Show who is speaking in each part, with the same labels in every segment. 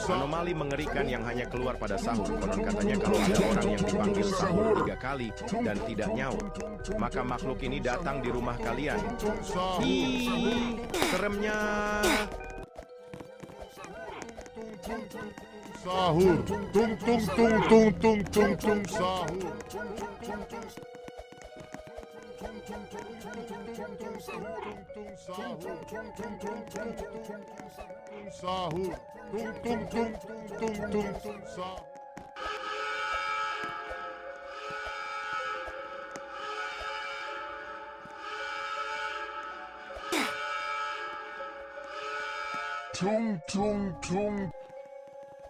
Speaker 1: Anomali mengerikan yang hanya keluar pada sahur. Konon katanya kalau ada orang yang dipanggil sahur 3 kali dan tidak nyaut, maka makhluk ini datang di rumah kalian. Hi, seremnya.
Speaker 2: Sahur, tung tung tung tung tung tung tung sahur. Sahur, tung tung tung tung tung tung sahur. Tung tung tung.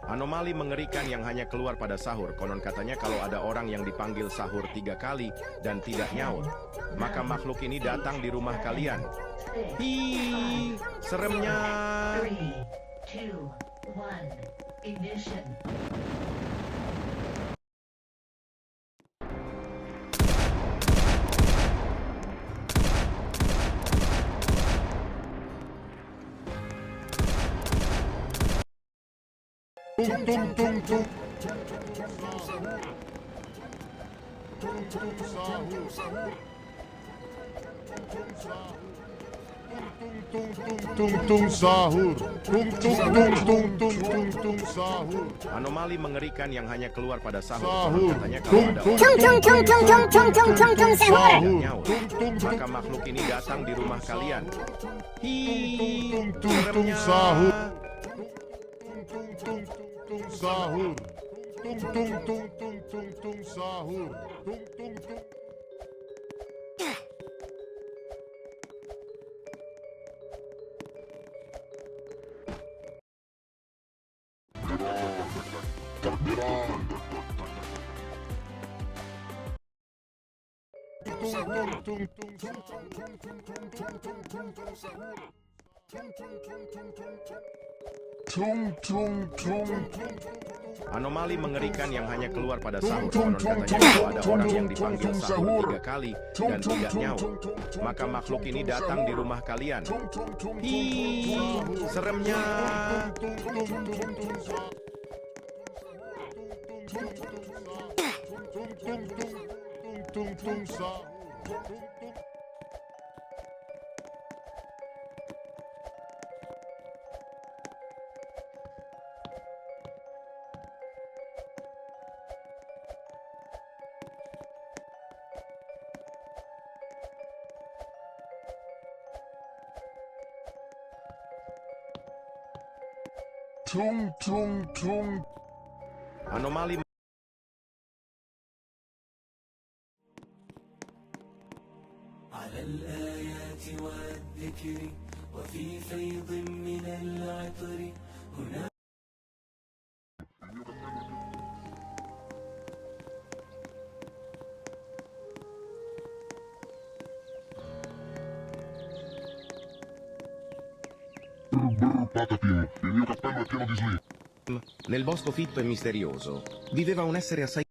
Speaker 1: Anomali mengerikan yang hanya keluar pada sahur. Konon katanya kalau ada orang yang dipanggil sahur 3 kali dan tidak nyaut, maka makhluk ini datang di rumah kalian. Hi, seremnya.
Speaker 3: 3, 2, 1, ignition.
Speaker 2: Tung tung tung tung. Tung tung sahur. Tung tung tung tung tung tung tung sahur.
Speaker 1: Anomali mengerikan yang hanya keluar pada sahur.
Speaker 2: Sahur.
Speaker 1: Katanya kalau ada orang
Speaker 2: Sahur.
Speaker 1: yang nyaut, maka makhluk ini datang di rumah kalian. Hi,
Speaker 2: Tung tung tung
Speaker 1: seremnya.
Speaker 2: sahur. Tung tung tung sahur. Tung tung tung tung tung tung sahur. Tung tung tung.
Speaker 1: Anomali mengerikan yang hanya keluar pada sahur. Konon katanya kalau ada orang yang dipanggil sahur 3 kali dan tidak nyaut, maka makhluk ini datang di rumah kalian. Hi, seremnya.
Speaker 2: Tung tung tung.
Speaker 1: Anomali
Speaker 4: على الآيات والذكر وفي فيض من العطر هنا.
Speaker 2: Patati, il mio cappello è pieno di slip.
Speaker 1: Nel bosco fitto e misterioso viveva un essere assai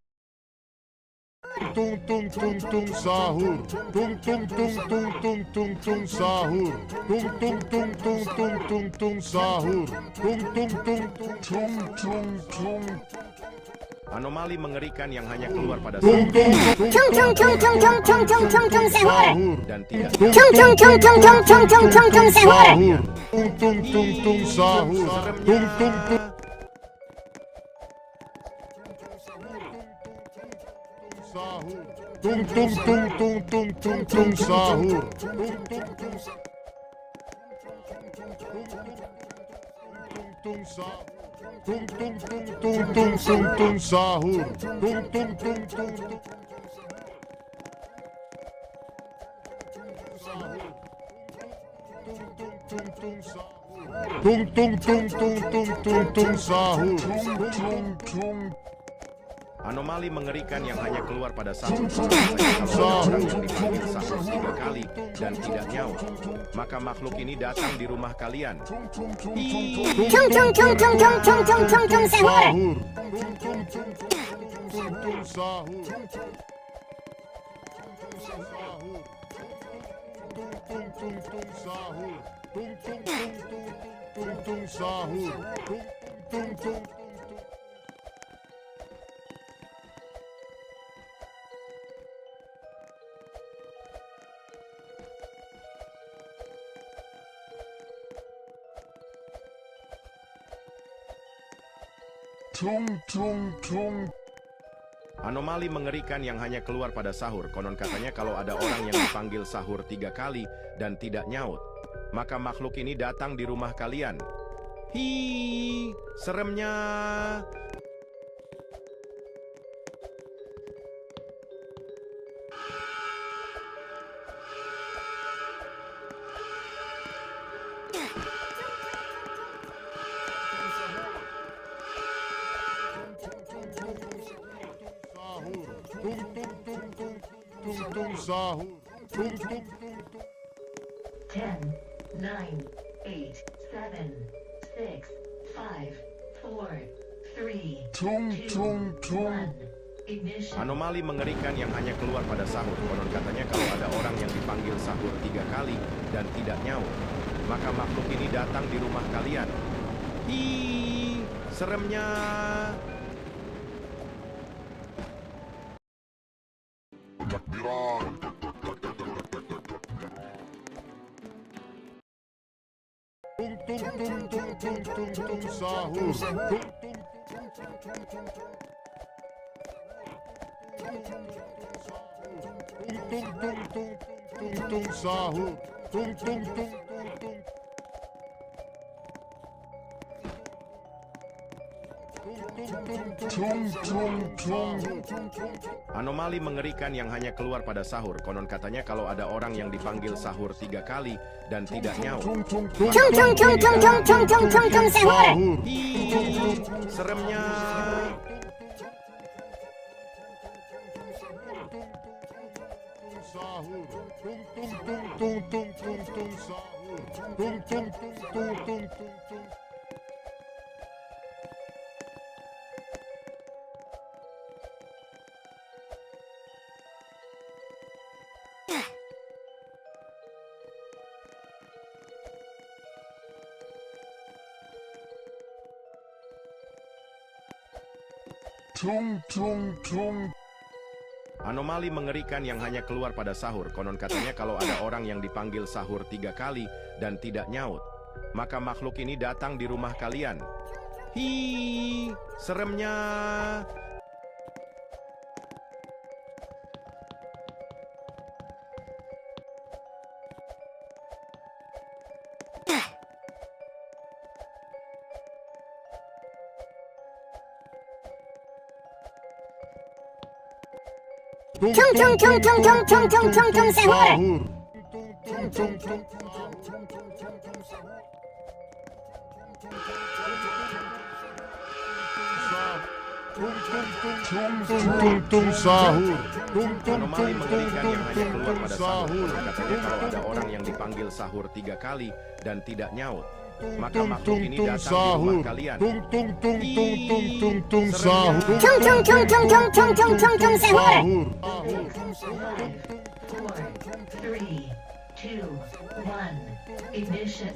Speaker 2: Tung tung tung tung sahur. Tung tung tung tung tung tung tung sahur. Tung tung tung tung tung tung tung sahur. Tung tung tung tung tung tung.
Speaker 1: anomali mengerikan yang hanya keluar pada
Speaker 2: Tung tung sahur.
Speaker 1: dan tidak
Speaker 2: Sahur. Tung tung tung tung sahur. Tung tung tung. Tung tung tung tung tung tung tung sahur. Tung tung tung tung sahur. Tung tung tung tung tung tung tung sahur. Tung tung tung tung tung. Tung tung tung tung tung tung tung sahur.
Speaker 1: anomali mengerikan yang hanya keluar pada sahur. Kalau ada orang yang dipanggil sahur 3 kali dan tidak nyaut, maka makhluk ini datang di rumah kalian.
Speaker 2: Sahur. sahur. Tung tung tung tung sahur. Tung tung tung tung tung tung sahur. Tung tung tung tung. Tung tung tung.
Speaker 1: Anomali mengerikan yang hanya keluar pada sahur. Konon katanya kalau ada orang yang dipanggil sahur 3 kali dan tidak nyaut, maka makhluk ini datang di rumah kalian. Hi, seremnya.
Speaker 2: Sahur. Tung tung tung tung tung tung sahur. Tung tung tung tung.
Speaker 3: 10, 9, 8, 7, 6, 5, 4, 3,
Speaker 2: Tung tung tung.
Speaker 3: 1. Ignition.
Speaker 1: Anomali mengerikan yang hanya keluar pada sahur. Konon katanya kalau ada orang yang dipanggil sahur 3 kali dan tidak nyaut, maka makhluk ini datang di rumah kalian. Hi, seremnya.
Speaker 2: Takbiran. Tung tung tung tung tung tung tung sahur. Tung tung tung tung tung tung. Tung tung tung tung tung tung sahur. Tung tung tung tung tung. Tung tung tung.
Speaker 1: Anomali mengerikan yang hanya keluar pada sahur. Konon katanya kalau ada orang yang dipanggil sahur 3 kali dan tidak nyaut.
Speaker 2: Tung tung
Speaker 5: tung tung tung tung tung tung tung tung tung sahur.
Speaker 1: Hi, seremnya.
Speaker 2: Sahur. Tung tung tung tung tung tung tung sahur. Tung tung tung tung tung tung tung. Tung tung tung.
Speaker 1: Anomali mengerikan yang hanya keluar pada sahur. Konon katanya kalau ada orang yang dipanggil sahur 3 kali dan tidak nyaut, maka makhluk ini datang di rumah kalian. Hi, seremnya.
Speaker 2: Tung
Speaker 5: tung tung tung tung tung tung tung tung tung sahur.
Speaker 2: Tung tung tung. Tung tung tung sahur. Tung tung
Speaker 1: Anomali
Speaker 2: tung tung
Speaker 1: mengerikan
Speaker 2: tung
Speaker 1: yang hanya
Speaker 2: tung
Speaker 1: keluar
Speaker 2: tung
Speaker 1: pada sahur.
Speaker 2: sahur.
Speaker 1: Konon katanya kalau ada orang yang dipanggil sahur 3 kali dan tidak nyaut, maka
Speaker 2: Tung
Speaker 1: makhluk
Speaker 2: tung
Speaker 1: ini
Speaker 2: tung
Speaker 1: datang di
Speaker 2: sahur.
Speaker 1: rumah kalian.
Speaker 2: Tung tung tung tung tung tung tung sahur.
Speaker 5: tung tung tung tung tung tung tung tung tung sahur.
Speaker 3: 5, 4, 3, 2, 1. Ignition.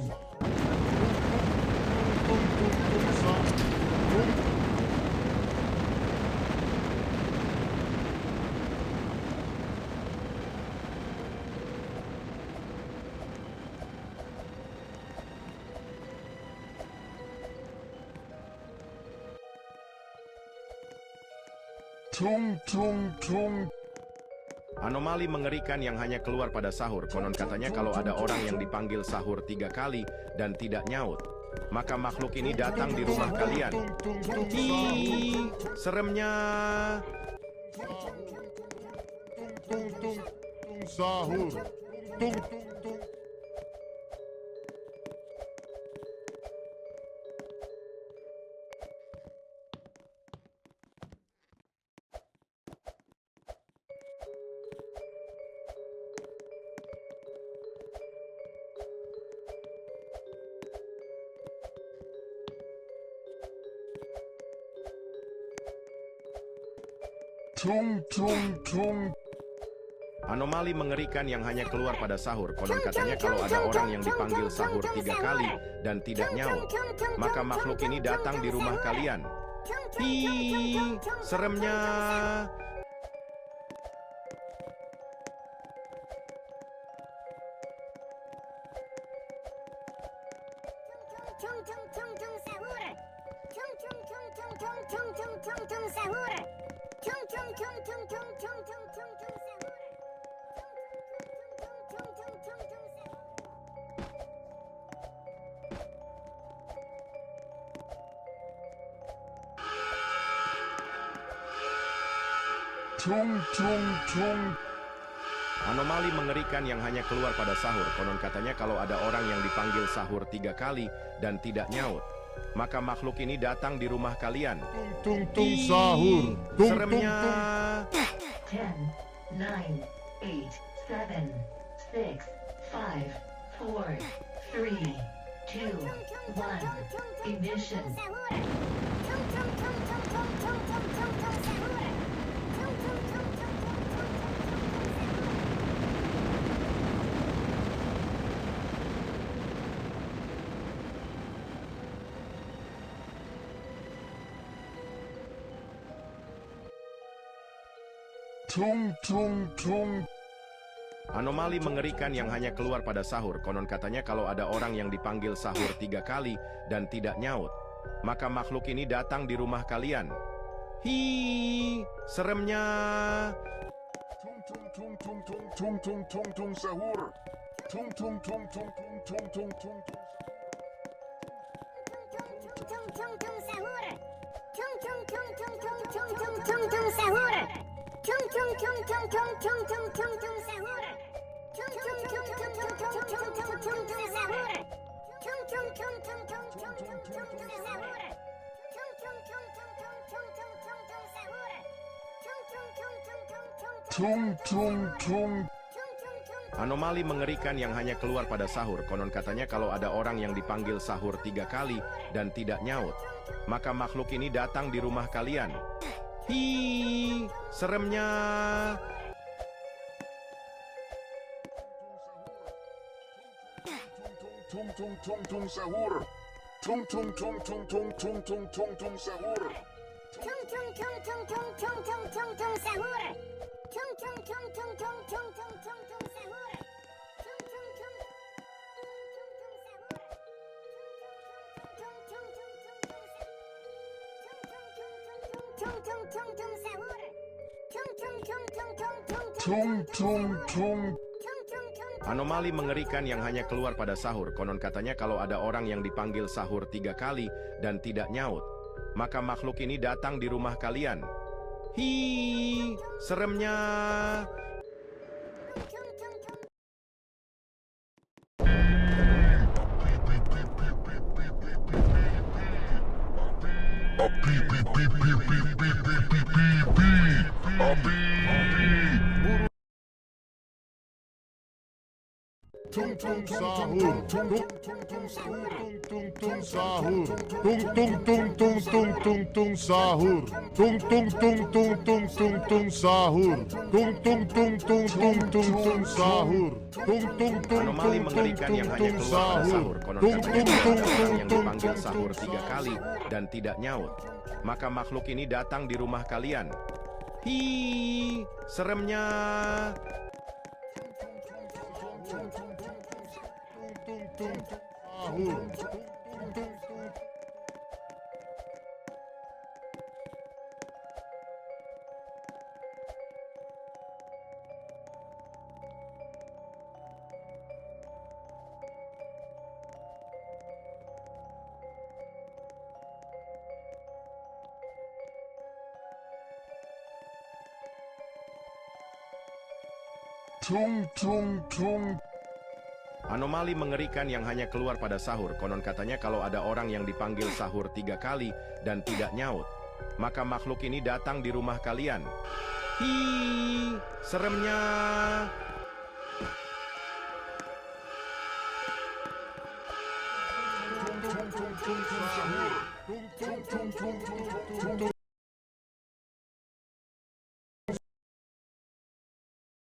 Speaker 2: Tung tung tung.
Speaker 1: Anomali mengerikan yang hanya keluar pada sahur. Konon katanya kalau ada orang yang dipanggil sahur 3 kali dan tidak nyaut, maka makhluk ini datang di rumah kalian. Hi, seremnya.
Speaker 2: Tung tung tung sahur. Tung tung tung. Tung tung tung.
Speaker 1: Anomali mengerikan yang hanya keluar pada sahur. Konon katanya kalau ada orang yang dipanggil sahur 3 kali dan tidak nyaut, maka makhluk ini datang di rumah kalian. Hi, seremnya. Anomali mengerikan yang hanya keluar pada sahur. Konon katanya kalau ada orang yang dipanggil sahur 3 kali dan tidak nyaut, maka makhluk ini datang di rumah kalian.
Speaker 2: Tung tung sahur. Tung tung
Speaker 1: Seremnya.
Speaker 2: tung.
Speaker 3: 10, 9, 8, 7, 6, 5, 4, 3, 2, 1. Ignition.
Speaker 2: Tung tung tung.
Speaker 1: Anomali mengerikan yang hanya keluar pada sahur. Konon katanya kalau ada orang yang dipanggil sahur 3 kali dan tidak nyaut, maka makhluk ini datang di rumah kalian. Hi, seremnya.
Speaker 2: Tung tung tung tung tung tung tung tung sahur. Tung tung tung tung tung tung tung tung. Tung tung tung.
Speaker 1: Anomali mengerikan yang hanya keluar pada sahur. Konon katanya kalau ada orang yang dipanggil sahur 3 kali dan tidak nyaut, maka makhluk ini datang di rumah kalian. Hi, seremnya.
Speaker 2: Tung tung tung tung sahur. Tung tung tung tung tung tung tung tung tung sahur. Tung tung tung.
Speaker 1: Anomali mengerikan yang hanya keluar pada sahur. Konon katanya kalau ada orang yang dipanggil sahur 3 kali dan tidak nyaut, maka makhluk ini datang di rumah kalian. Hi, seremnya.
Speaker 2: Tung tung sahur. Tung tung tung sahur. Tung tung sahur. Tung tung tung tung tung tung tung sahur. Tung tung tung tung tung tung tung sahur. Tung tung tung tung tung tung tung sahur. Tung tung tung
Speaker 1: Anomali
Speaker 2: tung tung
Speaker 1: mengerikan yang
Speaker 2: tung
Speaker 1: hanya
Speaker 2: tung
Speaker 1: keluar pada
Speaker 2: sahur.
Speaker 1: sahur. Konon
Speaker 2: Tung
Speaker 1: katanya
Speaker 2: tung
Speaker 1: kalau
Speaker 2: tung
Speaker 1: ada orang
Speaker 2: tung
Speaker 1: yang
Speaker 2: tung
Speaker 1: dipanggil
Speaker 2: tung
Speaker 1: sahur
Speaker 2: tung
Speaker 1: 3 kali dan tidak nyaut, maka makhluk ini datang di rumah kalian. Hi, seremnya.
Speaker 2: Sahur. Tung tung tung.
Speaker 1: Anomali mengerikan yang hanya keluar pada sahur. Konon katanya kalau ada orang yang dipanggil sahur 3 kali dan tidak nyaut, maka makhluk ini datang di rumah kalian. Hi, seremnya.
Speaker 2: Tung tung tung tung tung sahur. Tung tung tung tung tung tung tung.